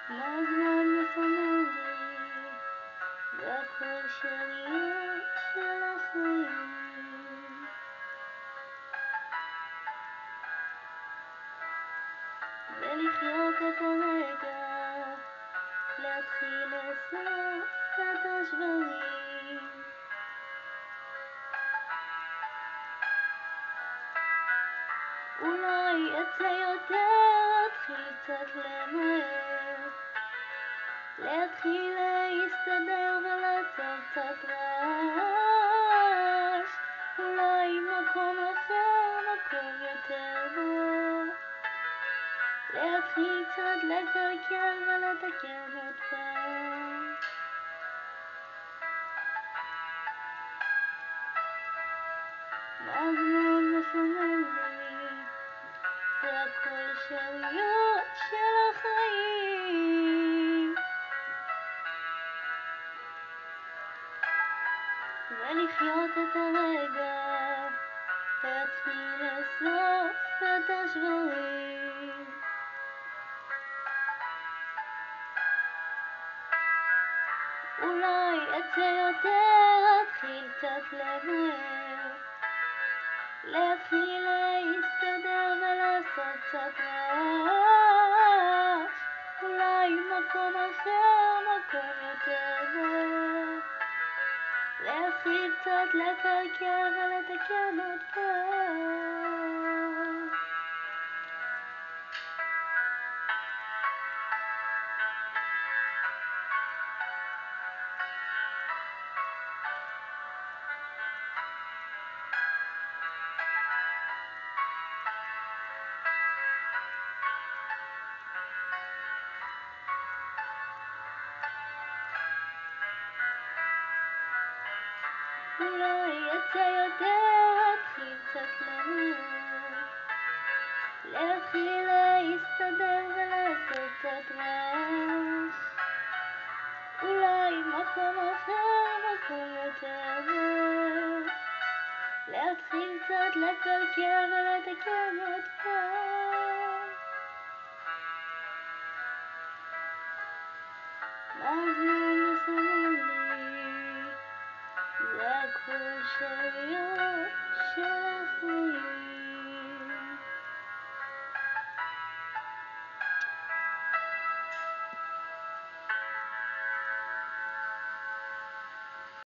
מהזמן מסמן לי, זה הכל שריות של החיים. ולחיות את הרגע, להתחיל לאסוף את השברים. אולי אצא יותר, להתחיל קצת למהר, להתחיל להסתדר ולעשות קצת רעש. אולי מקום אחר, מקום יותר בוער, להתחיל קצת לקרקר ולתקן עוד פעם. מהזמן מסמן לי, זה הכל שריות של החיים. ולחיות את הרגע, להתחיל לאסוף את השברים. אולי אצא יותר, להתחיל קצת למהר, להתחיל להסתדר ולעשות קצת רעש. אולי מקום אחר, מקום יותר בוער, להתחיל קצת לקרקר ולתקן עוד פעם. אולי אצא יותר, להתחיל קצת למהר, להתחיל להסתדר ולעשות קצת רעש. אולי מקום אחר, מקום יותר בוער, להתחיל קצת לקרקר ולתקן עוד פעם. מהזמן מסמן לי, זה הכל שריות של